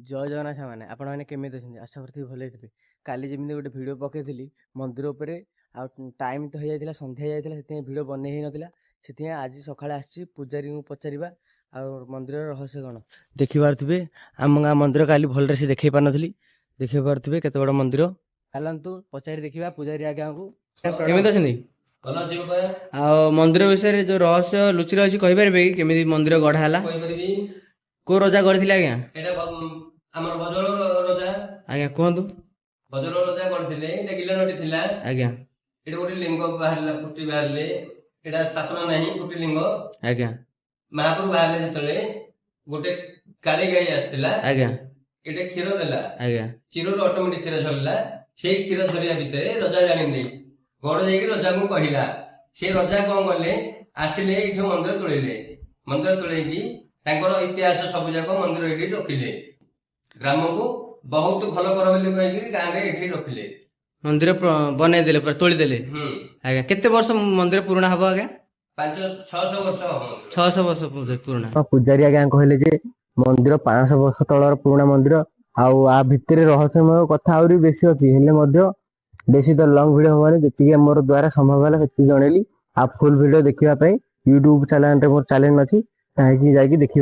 ଜୟ ଜଗନ୍ନାଥ ମାନେ ଆପଣ ମାନେ କେମିତି ଅଛନ୍ତି? ଆଶା କରୁଥିବି ଭଲ ହେଇଥିବେ। କାଲି ଯେମିତି ଗୋଟେ ଭିଡ଼ିଓ ପକେଇଥିଲି ମନ୍ଦିର ଉପରେ, ଆଉ ଟାଇମ୍ ତ ହେଇଯାଇଥିଲା, ସନ୍ଧ୍ୟା ହେଇଯାଇଥିଲା, ସେଥିପାଇଁ ଭିଡ଼ିଓ ବନେଇ ହେଇନଥିଲା। ସେଥିପାଇଁ ଆଜି ସକାଳେ ଆସିଛି ପୂଜାରୀଙ୍କୁ ପଚାରିବା ଆଉ ମନ୍ଦିରର ରହସ୍ୟ କ'ଣ। ଦେଖିପାରୁଥିବେ ଆମ ଗାଁ ମନ୍ଦିର କାଲି ଭଲରେ ସେ ଦେଖେଇ ପାରିନଥିଲି, ଦେଖେଇ ପାରୁଥିବେ କେତେ ବଡ଼ ମନ୍ଦିର। ଚାଲନ୍ତୁ ପଚାରି ଦେଖିବା ପୂଜାରୀ ଆଜ୍ଞାଙ୍କୁ। କେମିତି ଅଛନ୍ତି? ଭଲ ଅଛି ବାପା। ଆଉ ମନ୍ଦିର ବିଷୟରେ ଯୋଉ ରହସ୍ୟ ଲୁଚି ରହିଛି କହିପାରିବେ କି? କେମିତି ମନ୍ଦିର ଗଢ଼ା ହେଲା? କହିପାରିବି। କୋଉ ରଜା କରିଥିଲେ ଆଜ୍ଞା? ଏଇଟା ଆମର ଭଜଳ ରଜା। ଆଜ୍ଞା କୁହନ୍ତୁ। ଭଜଳ ରଜା କରିଥିଲେ। ଏଇଟା ଗିଲାନଟି ଥିଲା। ଆଜ୍ଞା ଏଇଟା ଗୋଟେ ଲିଙ୍ଗ ବାହାରିଲା, ଫୁଟି ବାହାରିଲେ। ଏଇଟା ସ୍ଥାପନ ନାହିଁ, ଫୁଟି ଲିଙ୍ଗ। ଆଜ୍ଞା ମହାପୁରୁ ବାହାରିଲେ ଯେତେବେଳେ ଗୋଟେ କାଳି ଗାଈ ଆସିଥିଲା। ଆଜ୍ଞା ଏଇଟା କ୍ଷୀର ଦେଲା। ଆଜ୍ଞା କ୍ଷୀରରୁ ଅଟୋମେଟିକ କ୍ଷୀର ଝରିଲା। ସେଇ କ୍ଷୀର ଝରିବା ଭିତରେ ରଜା ଜାଣିଲେ, ଗଡ ଯାଇକି ରଜାକୁ କହିଲା। ସେ ରଜା କଣ କଲେ, ଆସିଲେ ଏଇଠି ମନ୍ଦିର ତୋଳିଲେ। ମନ୍ଦିର ତୋଳେଇକି ତାଙ୍କର ଇତିହାସ ସବୁ ଯାକ ମନ୍ଦିର ଏଇଠି ରଖିଲେ। ଗ୍ରାମକୁ ବହୁତ ଭଲ କର ବୋଲି କହିକି ଗାଁରେ ଏଇଠି ରଖିଲେ। ମନ୍ଦିର ବନେଇଦେଲେ, ପୁରା ତୋଳିଦେଲେ। ଆଜ୍ଞା କେତେ ବର୍ଷ ମନ୍ଦିର ପୁରୁଣା ହବ ଆଜ୍ଞା? 500-600 ବର୍ଷ ହବ। 600 ବର୍ଷ ପୁରୁଣା। ପୂଜାରୀ ଆଜ୍ଞା କହିଲେ ଯେ ମନ୍ଦିର 500 ବର୍ଷ ତଳର ପୁରୁଣା ମନ୍ଦିର, ଆଉ ଆ ଭିତରେ ରହସ୍ୟମୟ କଥା ଆହୁରି ବେଶୀ ଅଛି। ହେଲେ ମଧ୍ୟ ବେଶୀ ତ ଲଙ୍ଗ ଭିଡିଓ ହବନି, ଯେତିକି ମୋର ଦ୍ୱାରା ସମ୍ଭବ ହେଲା ସେତିକି ଜଣେଇଲି। ଆଉ ଫୁଲ ଭିଡିଓ ଦେଖିବା ପାଇଁ ୟୁଟ୍ୟୁବ ଚ୍ୟାନେଲରେ ମୋର ଚ୍ୟାନେଲ ଅଛି, ଯାଇକି ଦେଖିବେ।